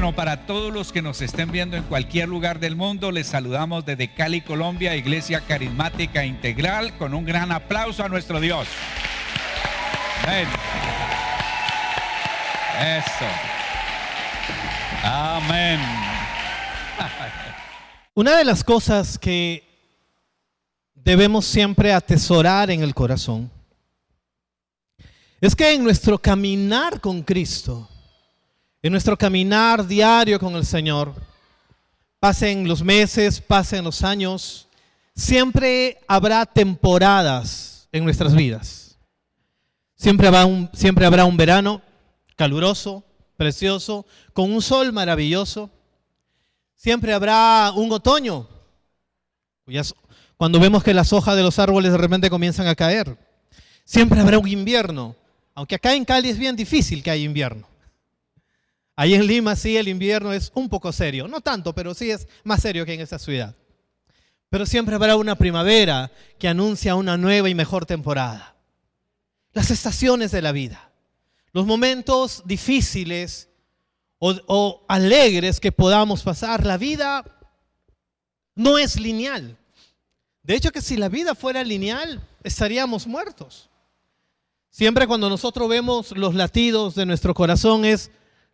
Bueno, para todos los que nos estén viendo en cualquier lugar del mundo, les saludamos desde Cali, Colombia, Iglesia Carismática Integral, con un gran aplauso a nuestro Dios. Amén. Eso. Amén. Una de las cosas que debemos siempre atesorar en el corazón es que en nuestro caminar con Cristo, en nuestro caminar diario con el Señor, pasen los meses, pasen los años, siempre habrá temporadas en nuestras vidas. Siempre habrá un verano caluroso, precioso, con un sol maravilloso. Siempre habrá un otoño, cuando vemos que las hojas de los árboles de repente comienzan a caer. Siempre habrá un invierno, aunque acá en Cali es bien difícil que haya invierno. Ahí en Lima sí el invierno es un poco serio, no tanto, pero sí es más serio que en esta ciudad. Pero siempre habrá una primavera que anuncia una nueva y mejor temporada. Las estaciones de la vida, los momentos difíciles o alegres que podamos pasar. La vida no es lineal. De hecho, que si la vida fuera lineal, estaríamos muertos. Siempre cuando nosotros vemos los latidos de nuestro corazón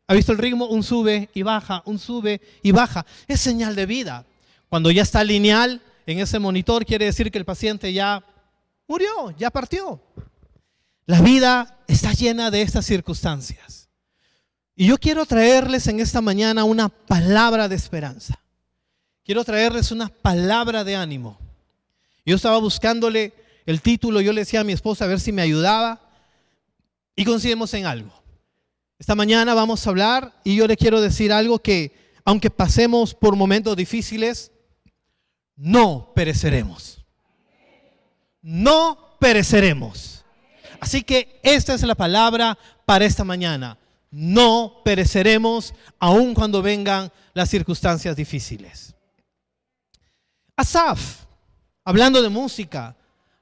¿ha visto el ritmo? Un sube y baja, un sube y baja. Es señal de vida. Cuando ya está lineal en ese monitor, quiere decir que el paciente ya murió, ya partió. La vida está llena de estas circunstancias. Y yo quiero traerles en esta mañana una palabra de esperanza. Quiero traerles una palabra de ánimo. Yo estaba buscándole el título, yo le decía a mi esposa a ver si me ayudaba y coincidimos en algo. Esta mañana vamos a hablar y yo le quiero decir algo que, aunque pasemos por momentos difíciles, no pereceremos. No pereceremos. Así que esta es la palabra para esta mañana. No pereceremos aun cuando vengan las circunstancias difíciles. Asaf, hablando de música,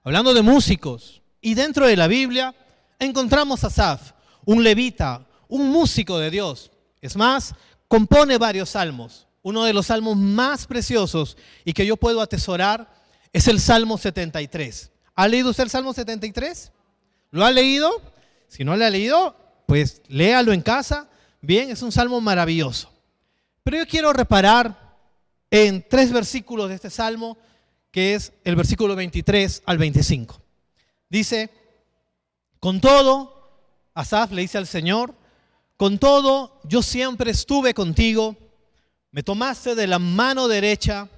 hablando de músicos, y dentro de la Biblia encontramos a Asaf, un levita, un músico de Dios. Es más, compone varios salmos. Uno de los salmos más preciosos y que yo puedo atesorar es el Salmo 73. ¿Ha leído usted el Salmo 73? ¿Lo ha leído? Si no lo ha leído, pues léalo en casa. Bien, es un salmo maravilloso. Pero yo quiero reparar en 3 versículos de este salmo, que es el versículo 23 al 25. Dice: con todo, Asaf le dice al Señor, con todo yo siempre estuve contigo, me tomaste de la mano derecha,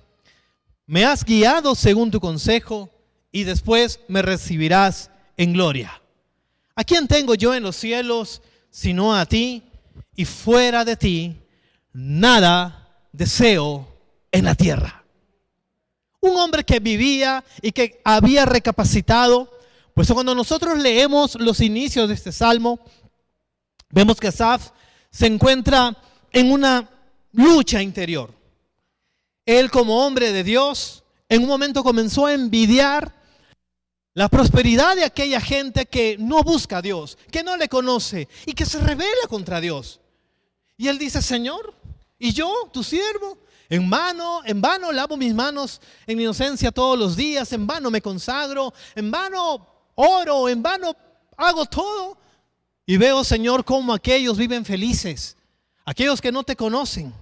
me has guiado según tu consejo y después me recibirás en gloria. ¿A quién tengo yo en los cielos sino a ti? Y fuera de ti nada deseo en la tierra. Un hombre que vivía y que había recapacitado. Pues cuando nosotros leemos los inicios de este salmo, vemos que Asaf se encuentra en una lucha interior. Él, como hombre de Dios, en un momento comenzó a envidiar la prosperidad de aquella gente que no busca a Dios, que no le conoce y que se rebela contra Dios. Y él dice: Señor, ¿y yo, tu siervo? En vano lavo mis manos en mi inocencia todos los días, en vano me consagro, en vano oro, en vano hago todo. Y veo, Señor, cómo aquellos viven felices, aquellos que no te conocen.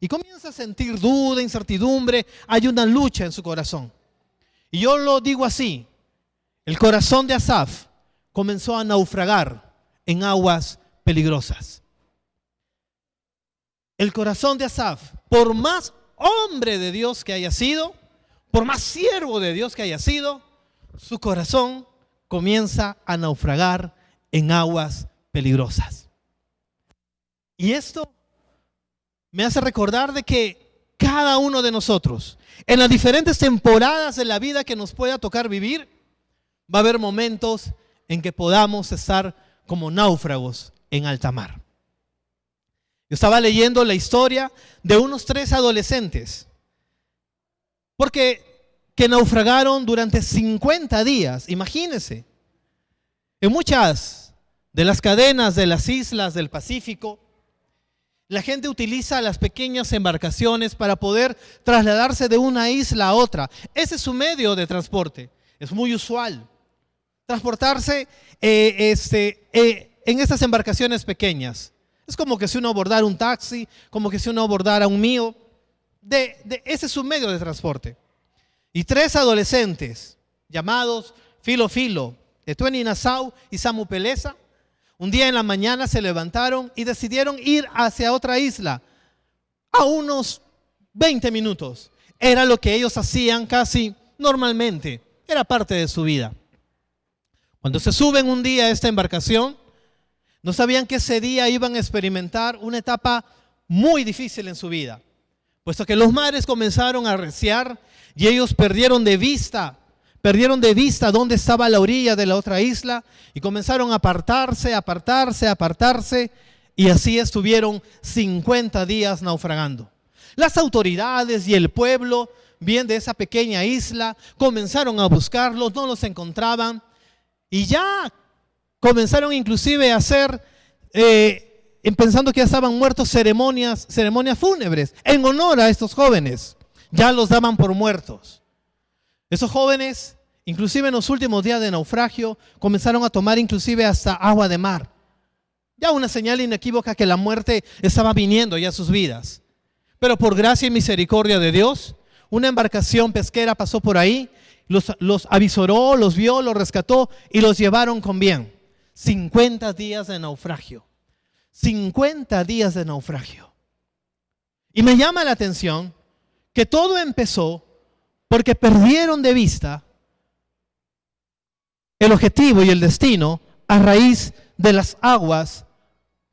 Y comienza a sentir duda, incertidumbre, hay una lucha en su corazón. Y yo lo digo así: el corazón de Asaf comenzó a naufragar en aguas peligrosas. El corazón de Asaf, por más hombre de Dios que haya sido, por más siervo de Dios que haya sido, su corazón comienza a naufragar en aguas peligrosas. Y esto me hace recordar de que cada uno de nosotros, en las diferentes temporadas de la vida que nos pueda tocar vivir, va a haber momentos en que podamos estar como náufragos en alta mar. Yo estaba leyendo la historia de unos 3 adolescentes, que naufragaron durante 50 días, imagínense, en muchas de las cadenas de las islas del Pacífico. La gente utiliza las pequeñas embarcaciones para poder trasladarse de una isla a otra. Ese es su medio de transporte. Es muy usual transportarse en estas embarcaciones pequeñas. Es como que si uno abordara un taxi, como que si uno abordara un mío. Ese es su medio de transporte. Y 3 adolescentes llamados Filo, Etueni Nassau y Samu Peleza, un día en la mañana se levantaron y decidieron ir hacia otra isla a unos 20 minutos. Era lo que ellos hacían casi normalmente, era parte de su vida. Cuando se suben un día a esta embarcación, no sabían que ese día iban a experimentar una etapa muy difícil en su vida, puesto que los mares comenzaron a arreciar y ellos perdieron de vista dónde estaba la orilla de la otra isla y comenzaron a apartarse, y así estuvieron 50 días naufragando. Las autoridades y el pueblo, bien de esa pequeña isla, comenzaron a buscarlos, no los encontraban y ya comenzaron inclusive a hacer, pensando que ya estaban muertos, ceremonias fúnebres en honor a estos jóvenes. Ya los daban por muertos. Esos jóvenes, inclusive en los últimos días de naufragio, comenzaron a tomar inclusive hasta agua de mar. Ya una señal inequívoca que la muerte estaba viniendo ya a sus vidas. Pero por gracia y misericordia de Dios, una embarcación pesquera pasó por ahí, los avisoró, los vio, los rescató y los llevaron con bien. 50 días de naufragio. 50 días de naufragio. Y me llama la atención que todo empezó porque perdieron de vista el objetivo y el destino a raíz de las aguas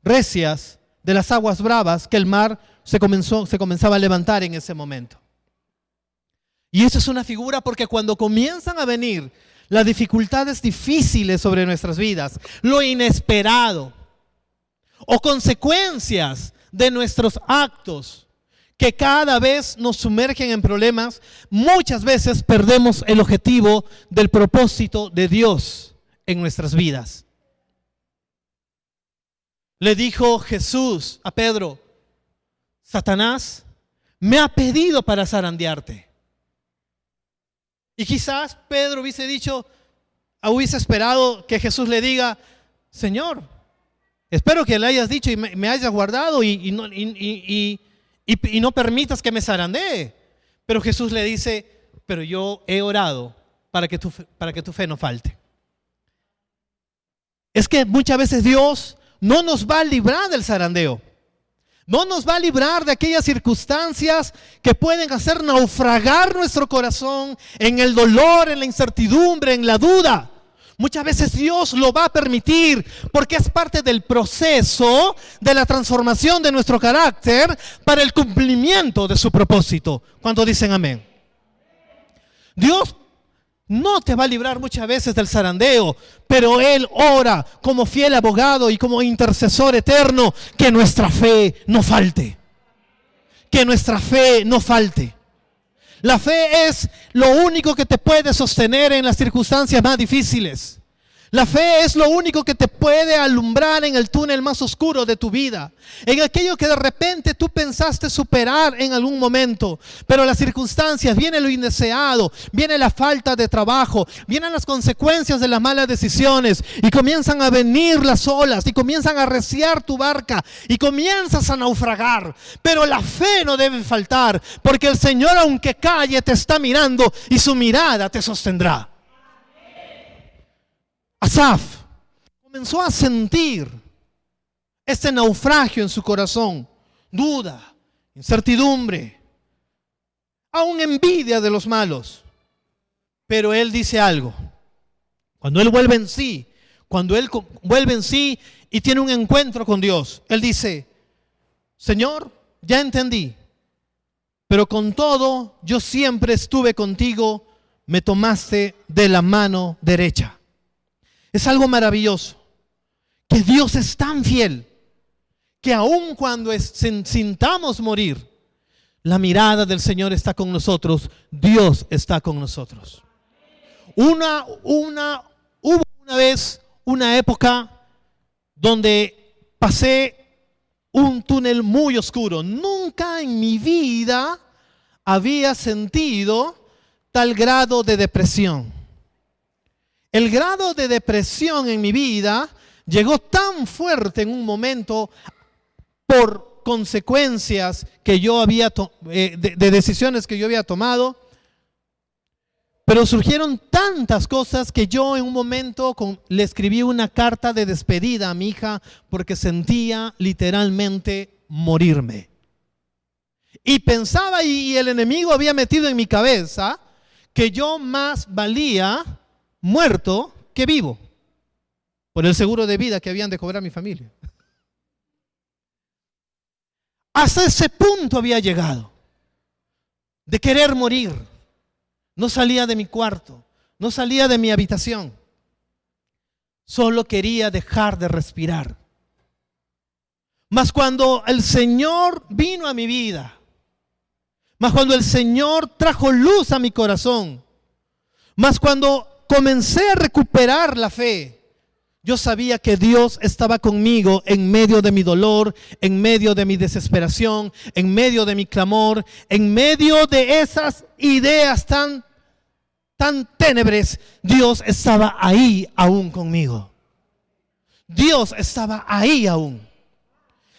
recias, de las aguas bravas que el mar se comenzaba a levantar en ese momento. Y eso es una figura porque cuando comienzan a venir las dificultades difíciles sobre nuestras vidas, lo inesperado o consecuencias de nuestros actos que cada vez nos sumergen en problemas, muchas veces perdemos el objetivo del propósito de Dios en nuestras vidas. Le dijo Jesús a Pedro: Satanás me ha pedido para zarandearte. Y quizás Pedro hubiese esperado que Jesús le diga: Señor, espero que le hayas dicho y me hayas guardado y no permitas que me zarandee. Pero Jesús le dice: pero yo he orado para que tu fe no falte. Es que muchas veces Dios no nos va a librar del zarandeo. No nos va a librar de aquellas circunstancias que pueden hacer naufragar nuestro corazón en el dolor, en la incertidumbre, en la duda. Muchas veces Dios lo va a permitir porque es parte del proceso de la transformación de nuestro carácter para el cumplimiento de su propósito. ¿Cuántos dicen amén? Dios no te va a librar muchas veces del zarandeo, pero Él ora como fiel abogado y como intercesor eterno que nuestra fe no falte. Que nuestra fe no falte. La fe es lo único que te puede sostener en las circunstancias más difíciles. La fe es lo único que te puede alumbrar en el túnel más oscuro de tu vida. En aquello que de repente tú pensaste superar en algún momento. Pero las circunstancias, viene lo indeseado, viene la falta de trabajo, vienen las consecuencias de las malas decisiones. Y comienzan a venir las olas y comienzan a arreciar tu barca y comienzas a naufragar. Pero la fe no debe faltar, porque el Señor, aunque calle, te está mirando y su mirada te sostendrá. Asaf comenzó a sentir este naufragio en su corazón, duda, incertidumbre, aún envidia de los malos. Pero él dice algo. Cuando él vuelve en sí y tiene un encuentro con Dios, él dice: Señor, ya entendí, pero con todo yo siempre estuve contigo, me tomaste de la mano derecha. Es algo maravilloso, que Dios es tan fiel, que aun cuando sintamos morir, la mirada del Señor está con nosotros, Dios está con nosotros. Hubo una vez una época donde pasé un túnel muy oscuro. Nunca en mi vida había sentido tal grado de depresión. El grado de depresión en mi vida llegó tan fuerte en un momento por consecuencias que yo había de decisiones que yo había tomado. Pero surgieron tantas cosas que yo en un momento le escribí una carta de despedida a mi hija porque sentía literalmente morirme. Y pensaba, y el enemigo había metido en mi cabeza, que yo más valía muerto que vivo por el seguro de vida que habían de cobrar mi familia. Hasta ese punto había llegado de querer morir. No salía de mi cuarto, no salía de mi habitación. Solo quería dejar de respirar. Mas cuando el Señor vino a mi vida, mas cuando el Señor trajo luz a mi corazón, mas cuando comencé a recuperar la fe, yo sabía que Dios estaba conmigo en medio de mi dolor, en medio de mi desesperación, en medio de mi clamor, en medio de esas ideas tan tenebres. Dios estaba ahí aún conmigo. Dios estaba ahí aún.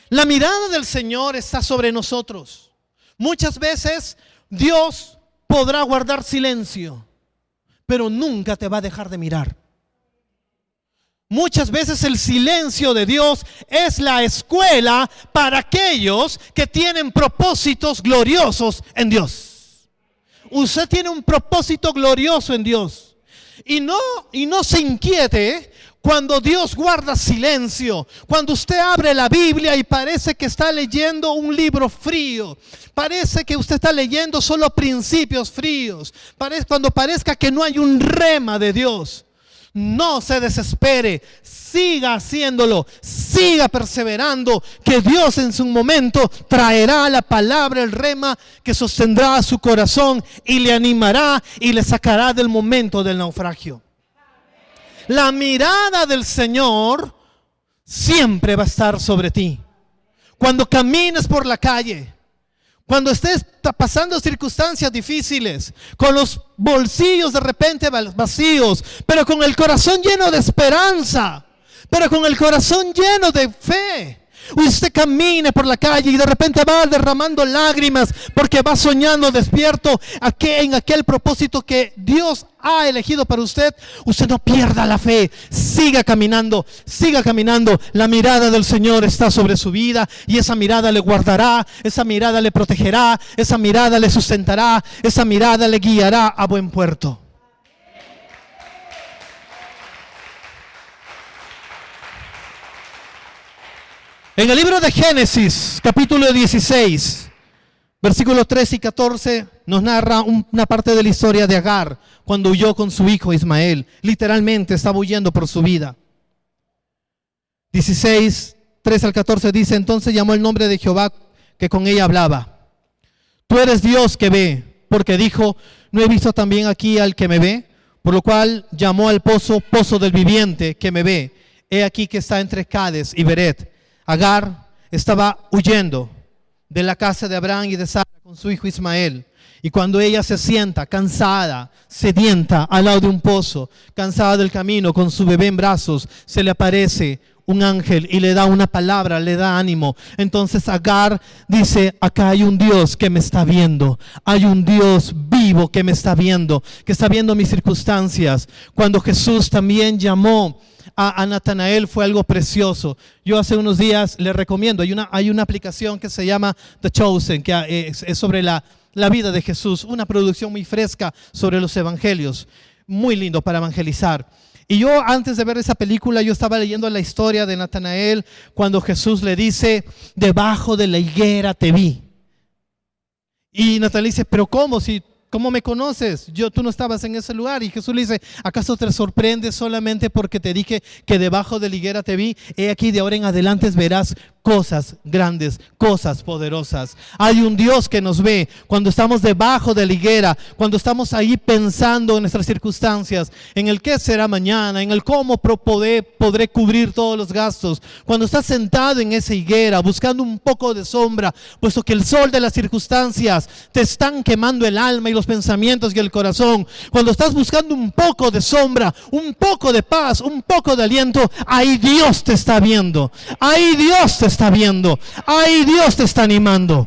La mirada del Señor está sobre nosotros. Muchas veces Dios podrá guardar silencio, pero nunca te va a dejar de mirar. Muchas veces el silencio de Dios es la escuela para aquellos que tienen propósitos gloriosos en Dios. Usted tiene un propósito glorioso en Dios. Y no se inquiete cuando Dios guarda silencio. Cuando usted abre la Biblia y parece que está leyendo un libro frío. Parece que usted está leyendo solo principios fríos. Cuando parezca que no hay un rema de Dios. No se desespere, siga haciéndolo, siga perseverando, que Dios en su momento traerá la palabra, el rema que sostendrá su corazón y le animará y le sacará del momento del naufragio. La mirada del Señor siempre va a estar sobre ti. Cuando camines por la calle, cuando estés pasando circunstancias difíciles, con los bolsillos de repente vacíos, pero con el corazón lleno de esperanza, pero con el corazón lleno de fe. Usted camine por la calle y de repente va derramando lágrimas porque va soñando despierto en aquel propósito que Dios ha elegido para usted. Usted no pierda la fe, siga caminando, siga caminando. La mirada del Señor está sobre su vida y esa mirada le guardará, esa mirada le protegerá, esa mirada le sustentará, esa mirada le guiará a buen puerto. En el libro de Génesis, capítulo 16, versículos 13 y 14, nos narra una parte de la historia de Agar cuando huyó con su hijo Ismael. Literalmente estaba huyendo por su vida. 16, 13 al 14 dice: entonces llamó el nombre de Jehová que con ella hablaba. Tú eres Dios que ve, porque dijo: ¿no he visto también aquí al que me ve? Por lo cual llamó al pozo, pozo del viviente que me ve. He aquí que está entre Cades y Beret. Agar estaba huyendo de la casa de Abraham y de Sara con su hijo Ismael. Y cuando ella se sienta cansada, sedienta, al lado de un pozo, cansada del camino, con su bebé en brazos, se le aparece un ángel y le da una palabra, le da ánimo. Entonces Agar dice: acá hay un Dios que me está viendo, hay un Dios vivo que me está viendo, que está viendo mis circunstancias. Cuando Jesús también llamó a Natanael fue algo precioso. Yo hace unos días le recomiendo, hay una aplicación que se llama The Chosen, que es sobre la vida de Jesús, una producción muy fresca sobre los evangelios, muy lindo para evangelizar. Y yo antes de ver esa película, yo estaba leyendo la historia de Natanael cuando Jesús le dice: debajo de la higuera te vi. Y Natanael dice: pero ¿cómo? ¿Cómo me conoces? Tú no estabas en ese lugar. Y Jesús le dice: ¿acaso te sorprendes solamente porque te dije que debajo de la higuera te vi? He aquí, de ahora en adelante verás cosas grandes, cosas poderosas. Hay un Dios que nos ve cuando estamos debajo de la higuera, cuando estamos ahí pensando en nuestras circunstancias, en el qué será mañana, en el cómo podré cubrir todos los gastos. Cuando estás sentado en esa higuera buscando un poco de sombra, puesto que el sol de las circunstancias te están quemando el alma y los pensamientos y el corazón. Cuando estás buscando un poco de sombra, un poco de paz, un poco de aliento, ahí Dios te está viendo. Ahí Dios te está viendo. Ahí Dios te está animando.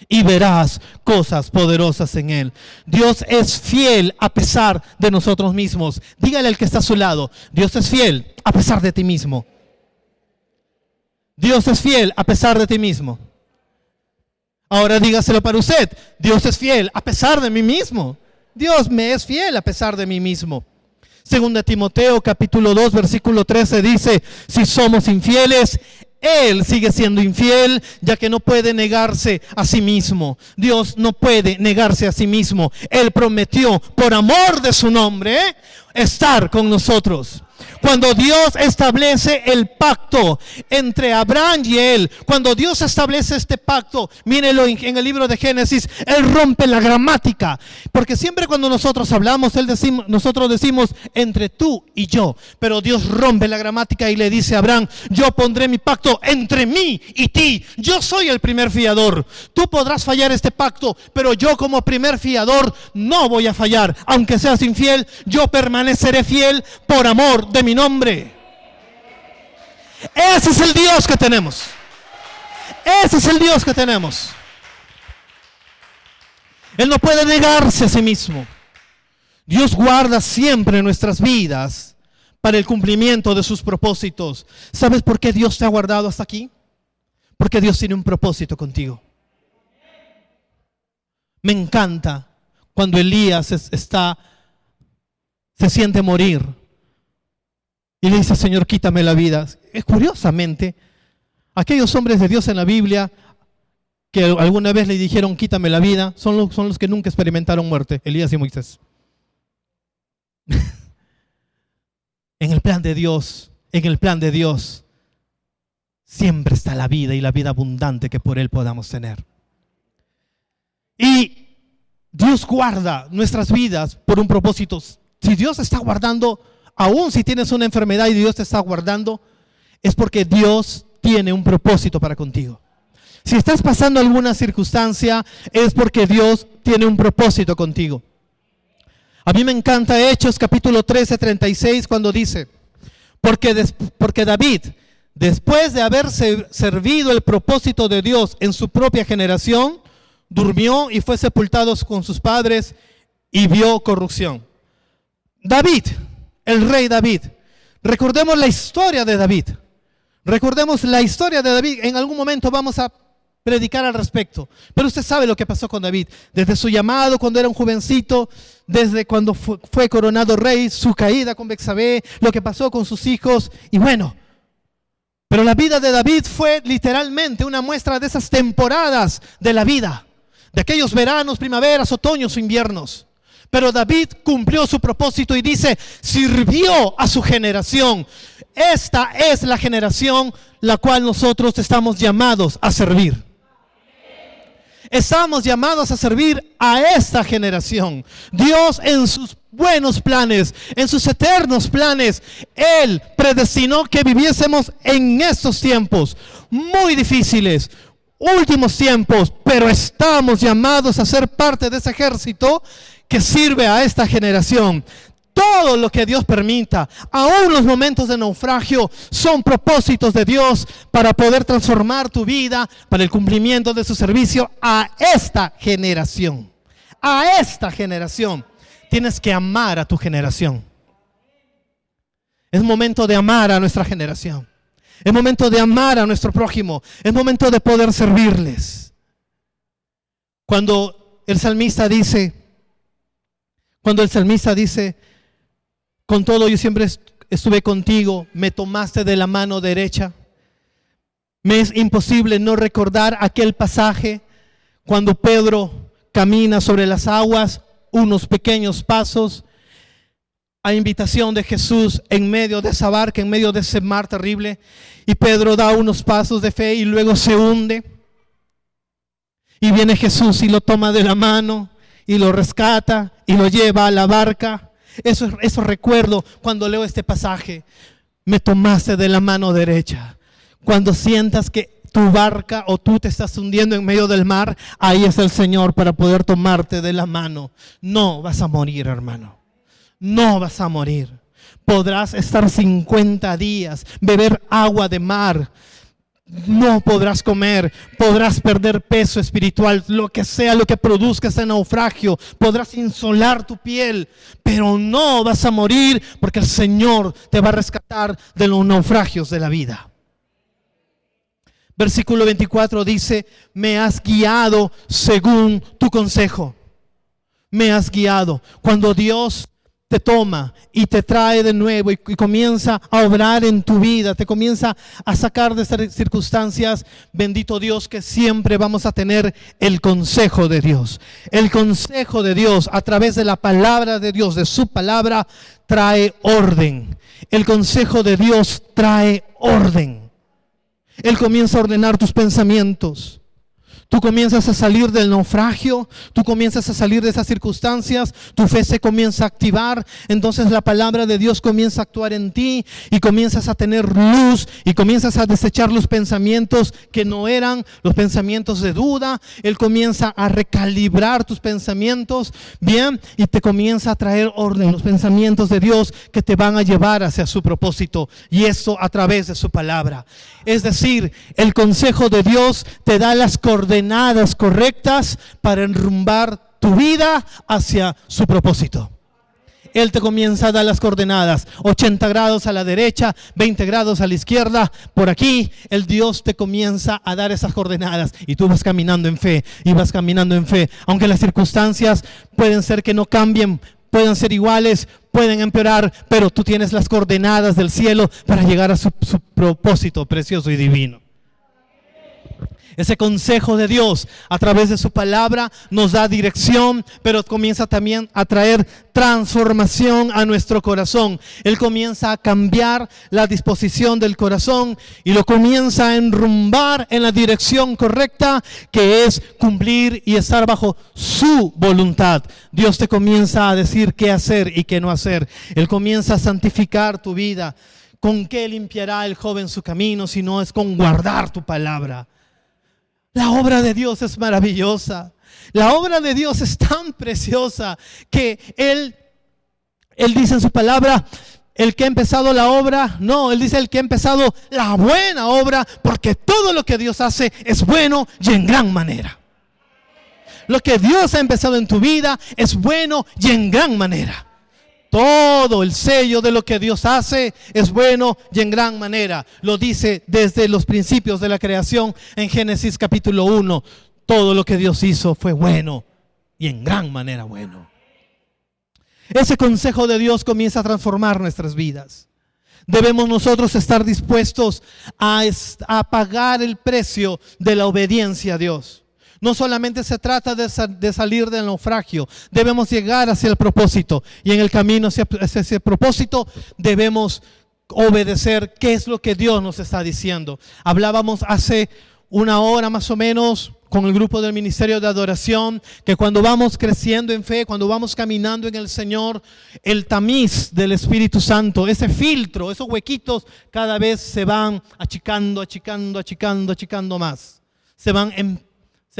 Y verás cosas poderosas en Él. Dios es fiel a pesar de nosotros mismos. Dígale al que está a su lado: Dios es fiel a pesar de ti mismo. Dios es fiel a pesar de ti mismo. Ahora dígaselo para usted: Dios es fiel a pesar de mí mismo. Dios me es fiel a pesar de mí mismo. Segunda Timoteo capítulo 2 versículo 13 dice: si somos infieles, Él sigue siendo infiel, ya que no puede negarse a sí mismo. Dios no puede negarse a sí mismo. Él prometió, por amor de su nombre, estar con nosotros. Cuando Dios establece el pacto entre Abraham y él, cuando Dios establece este pacto, mírenlo en el libro de Génesis, Él rompe la gramática. Porque siempre cuando nosotros hablamos, nosotros decimos entre tú y yo. Pero Dios rompe la gramática y le dice a Abraham: yo pondré mi pacto entre mí y ti. Yo soy el primer fiador. Tú podrás fallar este pacto, pero yo como primer fiador no voy a fallar. Aunque seas infiel, yo permaneceré fiel por amor de mi nombre. Ese es el Dios que tenemos. Ese es el Dios que tenemos. Él no puede negarse a sí mismo. Dios guarda siempre nuestras vidas para el cumplimiento de sus propósitos. ¿Sabes por qué Dios te ha guardado hasta aquí? Porque Dios tiene un propósito contigo. Me encanta cuando Elías se siente morir y le dice: Señor, quítame la vida. Curiosamente, aquellos hombres de Dios en la Biblia que alguna vez le dijeron quítame la vida, son los que nunca experimentaron muerte: Elías y Moisés. En el plan de Dios, siempre está la vida, y la vida abundante que por Él podamos tener. Y Dios guarda nuestras vidas por un propósito. Si Dios está guardando, aún si tienes una enfermedad y Dios te está guardando, es porque Dios tiene un propósito para contigo. Si estás pasando alguna circunstancia, es porque Dios tiene un propósito contigo. A mí me encanta Hechos capítulo 13, 36, cuando dice: porque David, después de haber servido el propósito de Dios en su propia generación, durmió y fue sepultado con sus padres y vio corrupción. David, el rey David. Recordemos la historia de David. En algún momento vamos a predicar al respecto. Pero usted sabe lo que pasó con David. Desde su llamado cuando era un jovencito, desde cuando fue coronado rey, su caída con Betsabé, lo que pasó con sus hijos. Y bueno, pero la vida de David fue literalmente una muestra de esas temporadas de la vida. De aquellos veranos, primaveras, otoños o inviernos. Pero David cumplió su propósito y dice: sirvió a su generación. Esta es la generación la cual nosotros estamos llamados a servir. Estamos llamados a servir a esta generación. Dios, en sus buenos planes, en sus eternos planes, Él predestinó que viviésemos en estos tiempos muy difíciles, últimos tiempos, pero estamos llamados a ser parte de ese ejército que sirve a esta generación. Todo lo que Dios permita, aún los momentos de naufragio, son propósitos de Dios para poder transformar tu vida, para el cumplimiento de su servicio a esta generación. A esta generación. Tienes que amar a tu generación. Es momento de amar a nuestra generación. Es momento de amar a nuestro prójimo. Es momento de poder servirles. Cuando el salmista dice, con todo yo siempre estuve contigo, me tomaste de la mano derecha. Me es imposible no recordar aquel pasaje cuando Pedro camina sobre las aguas, unos pequeños pasos. a invitación de Jesús en medio de esa barca, en medio de ese mar terrible. Y Pedro da unos pasos de fe y luego se hunde. Y viene Jesús y lo toma de la mano y lo rescata y lo lleva a la barca. Eso recuerdo cuando leo este pasaje. Me tomaste de la mano derecha. Cuando sientas que tu barca o tú te estás hundiendo en medio del mar, ahí es el Señor para poder tomarte de la mano. No vas a morir, hermano. No vas a morir. Podrás estar 50 días, beber agua de mar. No podrás comer, podrás perder peso espiritual, lo que sea, lo que produzca ese naufragio, podrás insolar tu piel, pero no vas a morir porque el Señor te va a rescatar de los naufragios de la vida. Versículo 24 dice, me has guiado según tu consejo. Me has guiado. Cuando Dios te toma y te trae de nuevo y comienza a obrar en tu vida, te comienza a sacar de estas circunstancias, bendito Dios que siempre vamos a tener el consejo de Dios. El consejo de Dios a través de la palabra de Dios, de su palabra, trae orden. El consejo de Dios trae orden. Él comienza a ordenar tus pensamientos. Tú comienzas a salir del naufragio, tú comienzas a salir de esas circunstancias, tu fe se comienza a activar, entonces la palabra de Dios comienza a actuar en ti y comienzas a tener luz y comienzas a desechar los pensamientos que no eran los pensamientos de duda. Él comienza a recalibrar tus pensamientos, bien, y te comienza a traer orden, los pensamientos de Dios que te van a llevar hacia su propósito, y eso a través de su palabra. Es decir, el consejo de Dios te da las coordenadas correctas para enrumbar tu vida hacia su propósito. Él te comienza a dar las coordenadas, 80 grados a la derecha, 20 grados a la izquierda, por aquí. El Dios te comienza a dar esas coordenadas y tú vas caminando en fe y vas caminando en fe. Aunque las circunstancias pueden ser que no cambien, pueden ser iguales, pueden empeorar, pero tú tienes las coordenadas del cielo para llegar a su propósito precioso y divino. Ese consejo de Dios a través de su palabra nos da dirección, pero comienza también a traer transformación a nuestro corazón. Él comienza a cambiar la disposición del corazón y lo comienza a enrumbar en la dirección correcta, que es cumplir y estar bajo su voluntad. Dios te comienza a decir qué hacer y qué no hacer. Él comienza a santificar tu vida. ¿Con qué limpiará el joven su camino si no es con guardar tu palabra? La obra de Dios es maravillosa. La obra de Dios es tan preciosa que Él dice en su palabra, el que ha empezado la obra, no, Él dice el que ha empezado la buena obra, porque todo lo que Dios hace es bueno y en gran manera. Lo que Dios ha empezado en tu vida es bueno y en gran manera. Todo el sello de lo que Dios hace es bueno y en gran manera. Lo dice desde los principios de la creación en Génesis capítulo 1. Todo lo que Dios hizo fue bueno y en gran manera bueno. Ese consejo de Dios comienza a transformar nuestras vidas. Debemos nosotros estar dispuestos a pagar el precio de la obediencia a Dios. No solamente se trata de salir del naufragio, debemos llegar hacia el propósito. Y en el camino hacia ese propósito debemos obedecer qué es lo que Dios nos está diciendo. Hablábamos hace una hora más o menos con el grupo del Ministerio de Adoración, que cuando vamos creciendo en fe, cuando vamos caminando en el Señor, el tamiz del Espíritu Santo, ese filtro, esos huequitos cada vez se van achicando más. Se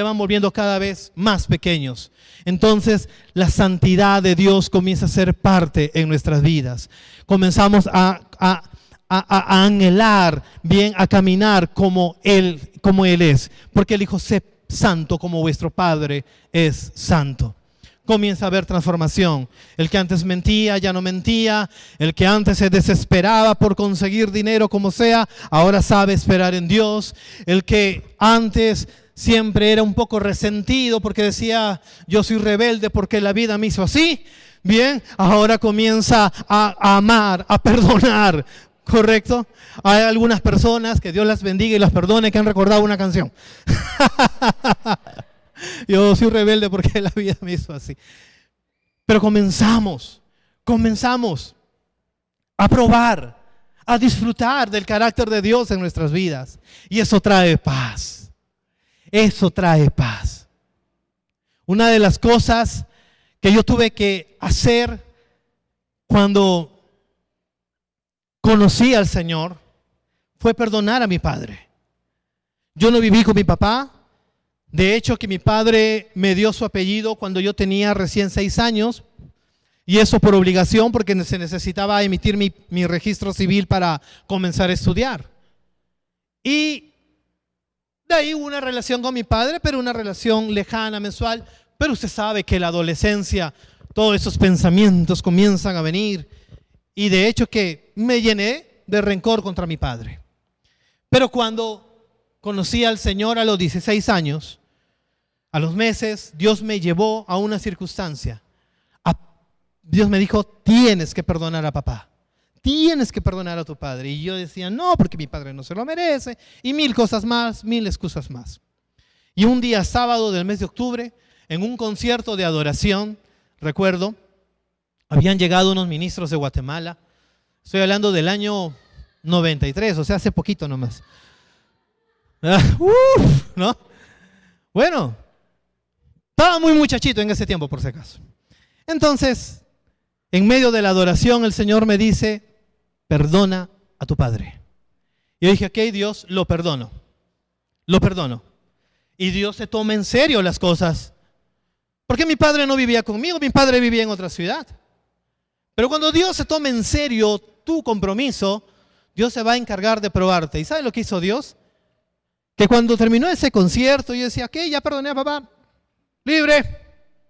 van volviendo cada vez más pequeños. Entonces la santidad de Dios comienza a ser parte en nuestras vidas. Comenzamos a anhelar bien, a caminar como Él es. Porque Él dijo, sé santo como vuestro Padre es santo. Comienza a haber transformación. El que antes mentía ya no mentía. El que antes se desesperaba por conseguir dinero como sea, ahora sabe esperar en Dios. El que antes siempre era un poco resentido porque decía, yo soy rebelde porque la vida me hizo así. Bien, ahora comienza a amar, a perdonar. ¿Correcto? Hay algunas personas, que Dios las bendiga y las perdone, que han recordado una canción. Yo soy rebelde porque la vida me hizo así. Pero comenzamos comenzamos a probar, a disfrutar del carácter de Dios en nuestras vidas. Y eso trae paz. Eso trae paz. Una de las cosas que yo tuve que hacer cuando conocí al Señor fue perdonar a mi padre. Yo no viví con mi papá. De hecho, que mi padre me dio su apellido cuando yo tenía recién 6 años. Y eso por obligación, porque se necesitaba emitir mi registro civil para comenzar a estudiar. Y de ahí hubo una relación con mi padre, pero una relación lejana, mensual. Pero usted sabe que en la adolescencia todos esos pensamientos comienzan a venir. Y de hecho que me llené de rencor contra mi padre. Pero cuando conocí al Señor a los 16 años, a los meses, Dios me llevó a una circunstancia. Dios me dijo, tienes que perdonar a papá. Tienes que perdonar a tu padre. Y yo decía, no, porque mi padre no se lo merece. Y 1000 cosas más, 1000 excusas más. Y un día sábado del mes de octubre, en un concierto de adoración, recuerdo, habían llegado unos ministros de Guatemala. Estoy hablando del año 93, o sea, hace poquito nomás. ¿No? Bueno, estaba muy muchachito en ese tiempo, por si acaso. Entonces, en medio de la adoración, el Señor me dice, perdona a tu padre. Y yo dije, ok, Dios, lo perdono. Lo perdono. Y Dios se toma en serio las cosas. Porque mi padre no vivía conmigo, mi padre vivía en otra ciudad. Pero cuando Dios se toma en serio tu compromiso, Dios se va a encargar de probarte. ¿Y sabe lo que hizo Dios? Que cuando terminó ese concierto, yo decía, ok, ya perdoné a papá, libre,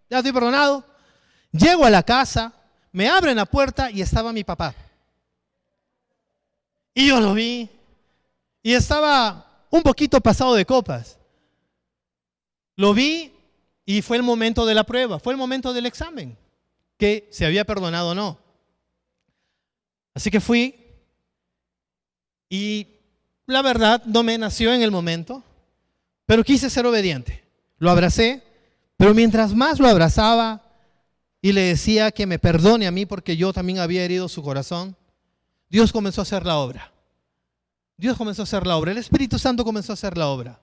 ya estoy perdonado. Llego a la casa, me abren la puerta y estaba mi papá. Y yo lo vi y estaba un poquito pasado de copas. Lo vi y fue el momento de la prueba, fue el momento del examen, que se había perdonado o no. Así que fui y la verdad no me nació en el momento, pero quise ser obediente. Lo abracé, pero mientras más lo abrazaba y le decía que me perdone a mí porque yo también había herido su corazón, Dios comenzó a hacer la obra. Dios comenzó a hacer la obra. El Espíritu Santo comenzó a hacer la obra.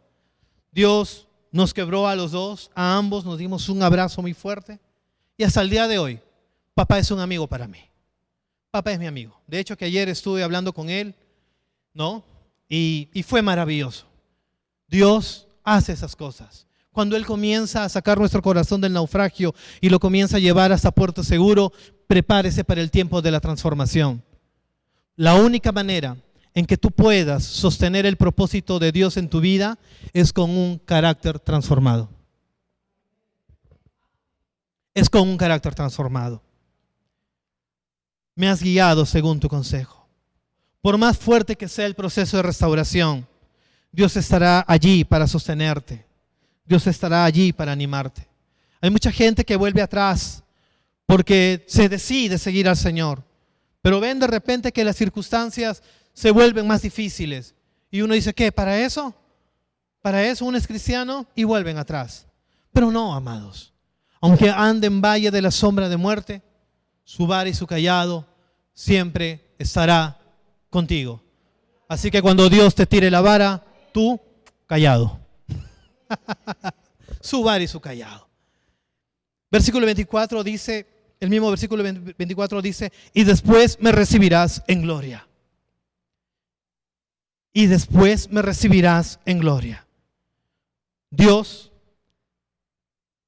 Dios nos quebró a los dos, a ambos nos dimos un abrazo muy fuerte. Y hasta el día de hoy, papá es un amigo para mí. Papá es mi amigo. De hecho, que ayer estuve hablando con él, ¿no? Y fue maravilloso. Dios hace esas cosas. Cuando Él comienza a sacar nuestro corazón del naufragio y lo comienza a llevar hasta puerto seguro, prepárese para el tiempo de la transformación. La única manera en que tú puedas sostener el propósito de Dios en tu vida es con un carácter transformado. Es con un carácter transformado. Me has guiado según tu consejo. Por más fuerte que sea el proceso de restauración, Dios estará allí para sostenerte. Dios estará allí para animarte. Hay mucha gente que vuelve atrás porque se decide seguir al Señor, pero ven de repente que las circunstancias se vuelven más difíciles. Y uno dice, ¿qué? ¿Para eso? ¿Para eso uno es cristiano? Y vuelven atrás. Pero no, amados. Aunque ande en valle de la sombra de muerte, su vara y su cayado siempre estará contigo. Así que cuando Dios te tire la vara, tú callado. Su vara y su callado. Versículo 24 dice, el mismo versículo 24 dice, y después me recibirás en gloria. Y después me recibirás en gloria. Dios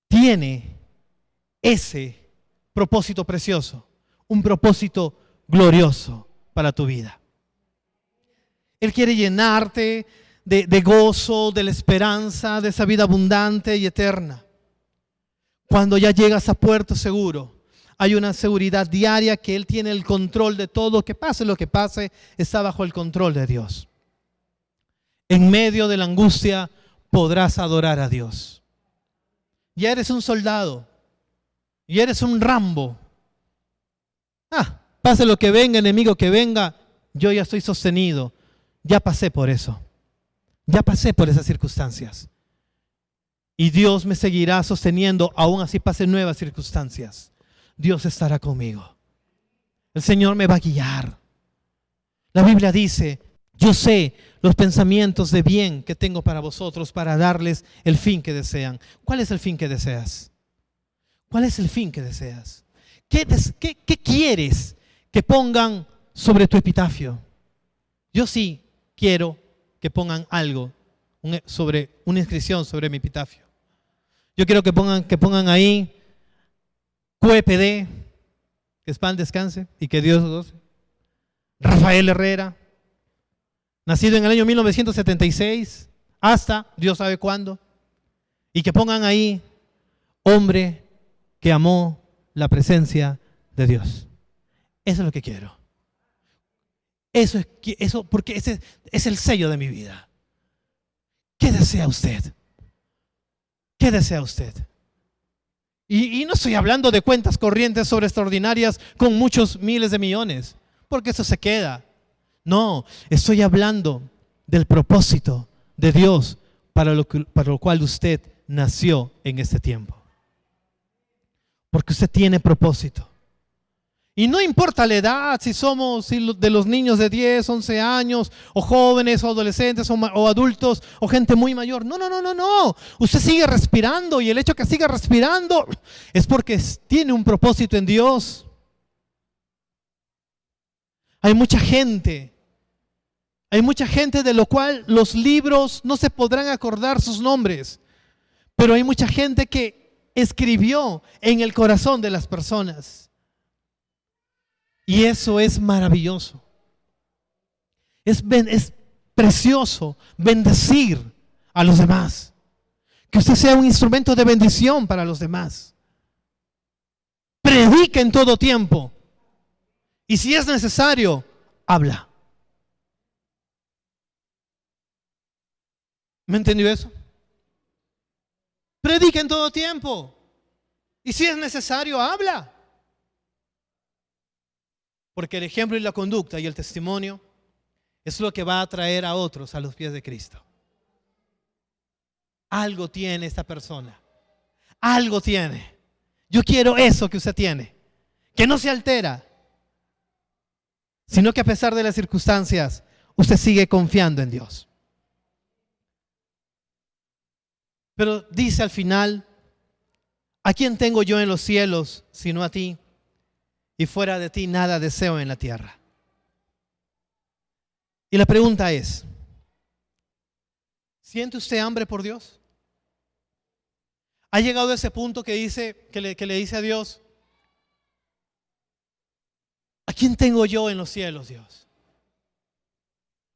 tiene ese propósito precioso, un propósito glorioso para tu vida. Él quiere llenarte de gozo, de la esperanza, de esa vida abundante y eterna. Cuando ya llegas a puerto seguro, hay una seguridad diaria que Él tiene el control de todo. Que pase lo que pase, está bajo el control de Dios. En medio de la angustia podrás adorar a Dios. Ya eres un soldado, ya eres un Rambo. Pase lo que venga, enemigo que venga, yo ya estoy sostenido. Ya pasé por eso. Ya pasé por esas circunstancias. Y Dios me seguirá sosteniendo, aún así pasen nuevas circunstancias. Dios estará conmigo. El Señor me va a guiar. La Biblia dice, yo sé los pensamientos de bien que tengo para vosotros, para darles el fin que desean. ¿Cuál es el fin que deseas? ¿Cuál es el fin que deseas? ¿Qué quieres que pongan sobre tu epitafio? Yo sí quiero que pongan algo sobre una inscripción sobre mi epitafio. Yo quiero que pongan ahí QEPD, que es pan descanse y que Dios goce. Rafael Herrera, nacido en el año 1976 hasta Dios sabe cuándo, y que pongan ahí hombre que amó la presencia de Dios. Eso es lo que quiero. Eso porque ese es el sello de mi vida. ¿Qué desea usted? ¿Qué desea usted? Y no estoy hablando de cuentas corrientes sobre extraordinarias con muchos miles de millones, porque eso se queda. No, estoy hablando del propósito de Dios para lo cual usted nació en este tiempo. Porque usted tiene propósito. Y no importa la edad, si somos de los niños de 10, 11 años, o jóvenes, o adolescentes, o adultos, o gente muy mayor. No. Usted sigue respirando, y el hecho que siga respirando es porque tiene un propósito en Dios. Hay mucha gente de lo cual los libros no se podrán acordar sus nombres, pero hay mucha gente que escribió en el corazón de las personas. Y eso es maravilloso. Es precioso bendecir a los demás. Que usted sea un instrumento de bendición para los demás. Predica en todo tiempo. Y si es necesario, habla. ¿Me entendió eso? Predica en todo tiempo. Y si es necesario, habla. Porque el ejemplo y la conducta y el testimonio es lo que va a traer a otros a los pies de Cristo. Algo tiene esta persona. Algo tiene. Yo quiero eso que usted tiene. Que no se altera. Sino que a pesar de las circunstancias, usted sigue confiando en Dios. Pero dice al final, ¿a quién tengo yo en los cielos sino a ti? Y fuera de ti nada deseo en la tierra. Y la pregunta es, ¿siente usted hambre por Dios? ¿Ha llegado a ese punto que le dice a Dios, ¿a quién tengo yo en los cielos, Dios?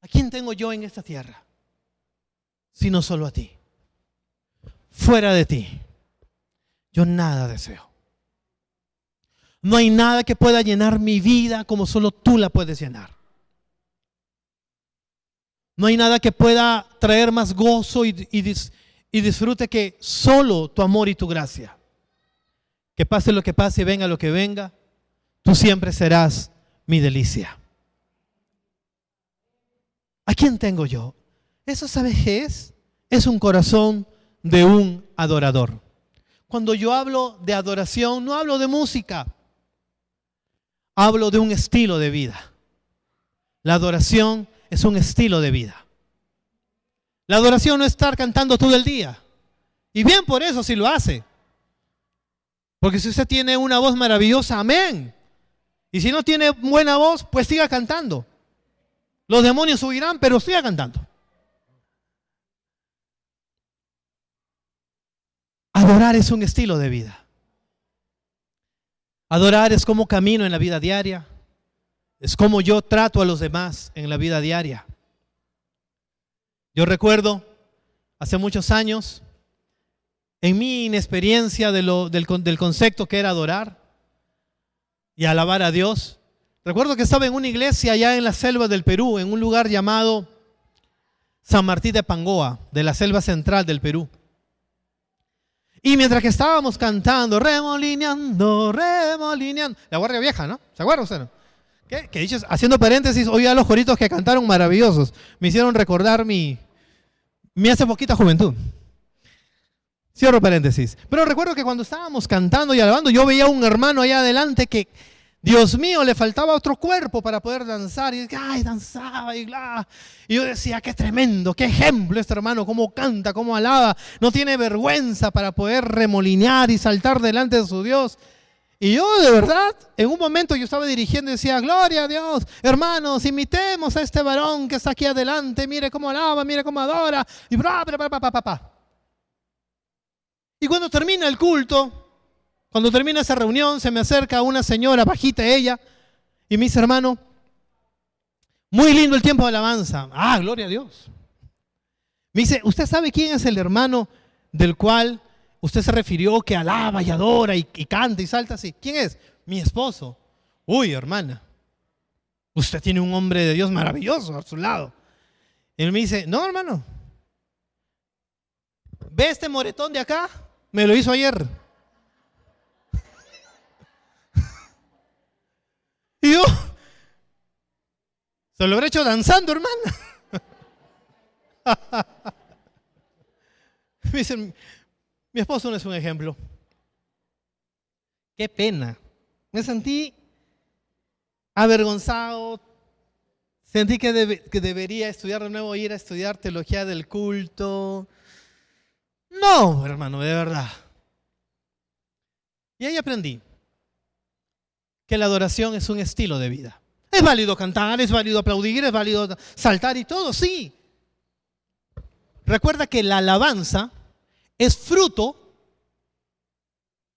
¿A quién tengo yo en esta tierra? Sino solo a ti. Fuera de ti, yo nada deseo. No hay nada que pueda llenar mi vida como solo tú la puedes llenar. No hay nada que pueda traer más gozo y disfrute que solo tu amor y tu gracia. Que pase lo que pase y venga lo que venga, tú siempre serás mi delicia. ¿A quién tengo yo? Eso, ¿sabes qué es? Es un corazón de un adorador. Cuando yo hablo de adoración, no hablo de música. Hablo de un estilo de vida. La adoración es un estilo de vida. La adoración no es estar cantando todo el día. Y bien por eso si lo hace. Porque si usted tiene una voz maravillosa, amén. Y si no tiene buena voz, pues siga cantando. Los demonios huirán, pero siga cantando. Adorar es un estilo de vida. Adorar es como camino en la vida diaria. Es como yo trato a los demás en la vida diaria. Yo recuerdo hace muchos años, en mi inexperiencia del concepto que era adorar y alabar a Dios, recuerdo que estaba en una iglesia allá en la selva del Perú, en un lugar llamado San Martín de Pangoa, de la selva central del Perú. Y mientras que estábamos cantando, remolineando, la Guardia Vieja, ¿no? ¿Se acuerda usted? ¿No? Que dicho, haciendo paréntesis, oía los coritos que cantaron maravillosos. Me hicieron recordar mi hace poquita juventud. Cierro paréntesis. Pero recuerdo que cuando estábamos cantando y alabando, yo veía a un hermano allá adelante que Dios mío, le faltaba otro cuerpo para poder danzar. Y ay, danzaba y bla. Y yo decía, qué tremendo, qué ejemplo este hermano, cómo canta, cómo alaba. No tiene vergüenza para poder remolinear y saltar delante de su Dios. Y yo de verdad, en un momento yo estaba dirigiendo y decía, gloria a Dios, hermanos, imitemos a este varón que está aquí adelante, mire cómo alaba, mire cómo adora, y bla, bla, bla, bla, bla, bla. Y cuando termina el culto, cuando termina esa reunión, se me acerca una señora, bajita ella, y me dice, hermano, muy lindo el tiempo de alabanza. Ah, gloria a Dios. Me dice, ¿usted sabe quién es el hermano del cual usted se refirió que alaba y adora y canta y salta así? ¿Quién es? Mi esposo. Uy, hermana, usted tiene un hombre de Dios maravilloso a su lado. Y él me dice, no, hermano, ¿ve este moretón de acá? Me lo hizo ayer. Y yo, se lo habré hecho danzando, hermana. Me dicen, mi esposo no es un ejemplo. Qué pena. Me sentí avergonzado. Sentí que debería estudiar de nuevo, ir a estudiar teología del culto. No, hermano, de verdad. Y ahí aprendí que la adoración es un estilo de vida. Es válido cantar, es válido aplaudir, es válido saltar y todo, sí. Recuerda que la alabanza es fruto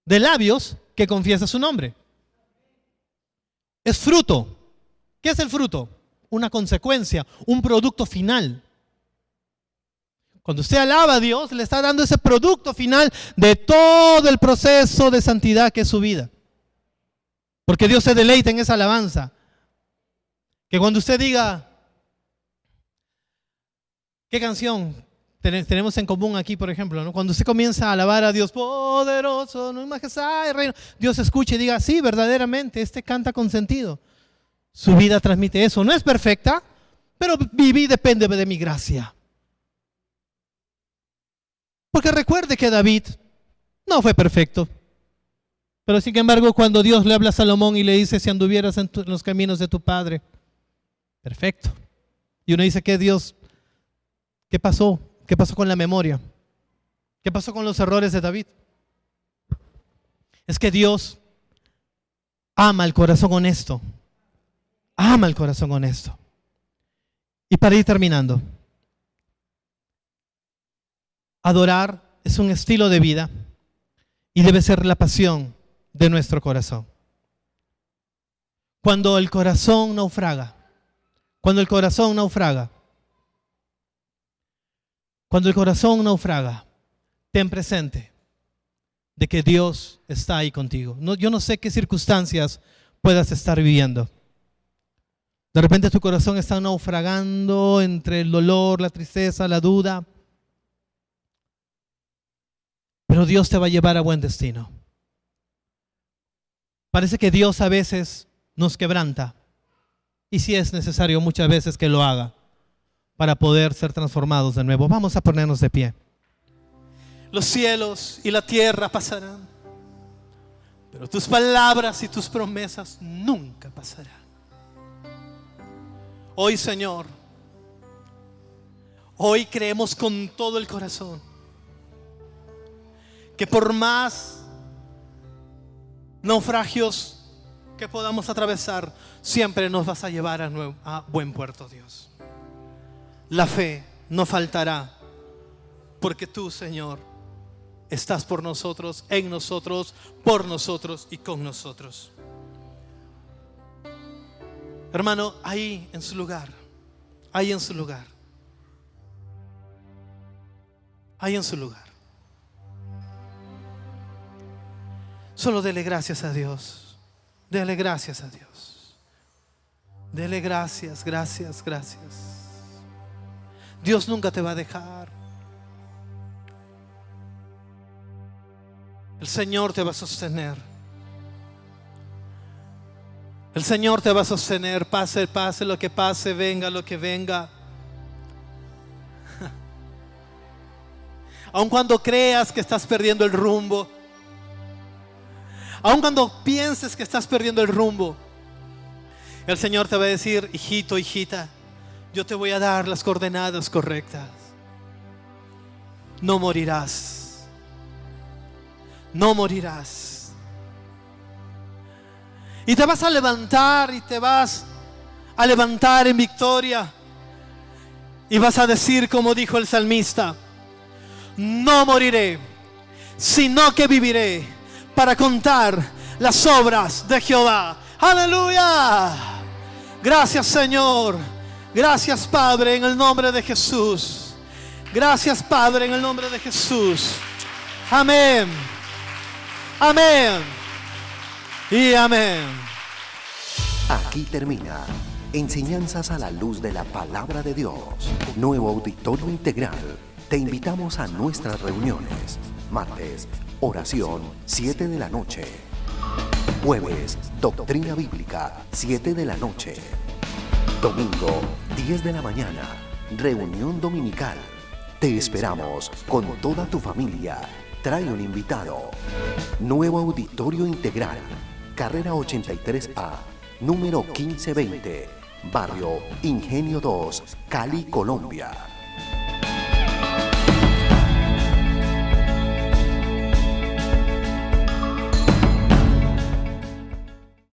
de labios que confiesan su nombre. Es fruto. ¿Qué es el fruto? Una consecuencia, un producto final. Cuando usted alaba a Dios, le está dando ese producto final de todo el proceso de santidad que es su vida. Porque Dios se deleita en esa alabanza. Que cuando usted diga, ¿qué canción tenemos en común aquí, por ejemplo, ¿no? Cuando usted comienza a alabar a Dios, poderoso, no majestad y reino, Dios escuche y diga, sí, verdaderamente, este canta con sentido. Su vida transmite eso. No es perfecta, pero vivir depende de mi gracia. Porque recuerde que David no fue perfecto. Pero sin embargo, cuando Dios le habla a Salomón y le dice, si anduvieras en los caminos de tu padre, perfecto. Y uno dice, ¿qué Dios? ¿Qué pasó? ¿Qué pasó con la memoria? ¿Qué pasó con los errores de David? Es que Dios ama el corazón honesto. Ama el corazón honesto. Y para ir terminando, adorar es un estilo de vida y debe ser la pasión de nuestro corazón. Cuando el corazón naufraga, cuando el corazón naufraga, ten presente de que Dios está ahí contigo. Yo no sé qué circunstancias puedas estar viviendo. De repente tu corazón está naufragando entre el dolor, la tristeza, la duda. Pero Dios te va a llevar a buen destino. Parece que Dios a veces nos quebranta. Y si es necesario muchas veces que lo haga para poder ser transformados de nuevo. Vamos a ponernos de pie. Los cielos y la tierra pasarán, pero tus palabras y tus promesas nunca pasarán. Hoy, Señor, hoy creemos con todo el corazón que por más naufragios que podamos atravesar, siempre nos vas a llevar a buen puerto, Dios. La fe no faltará, porque tú, Señor, estás por nosotros, en nosotros, por nosotros y con nosotros. Hermano, ahí en su lugar, ahí en su lugar, ahí en su lugar. Solo dele gracias a Dios. Dele gracias a Dios. Dele gracias, gracias, gracias. Dios nunca te va a dejar. El Señor te va a sostener. El Señor te va a sostener. Pase, pase lo que pase, venga lo que venga. Aun cuando creas que estás perdiendo el rumbo, Aun cuando pienses que estás perdiendo el rumbo, el Señor te va a decir: hijito, hijita, yo te voy a dar las coordenadas correctas. No morirás. No morirás. Y te vas a levantar y te vas a levantar en victoria. Y vas a decir como dijo el salmista: no moriré, sino que viviré para contar las obras de Jehová. ¡Aleluya! Gracias, Señor. Gracias, Padre, en el nombre de Jesús. Gracias, Padre, en el nombre de Jesús. Amén. Amén. Y amén. Aquí termina Enseñanzas a la luz de la palabra de Dios. Nuevo Auditorio Integral. Te invitamos a nuestras reuniones. Martes, oración, 7 de la noche. Jueves, doctrina bíblica, 7 de la noche. Domingo, 10 de la mañana, reunión dominical. Te esperamos con toda tu familia. Trae un invitado. Nuevo Auditorio Integral, carrera 83A, número 1520, barrio Ingenio 2, Cali, Colombia.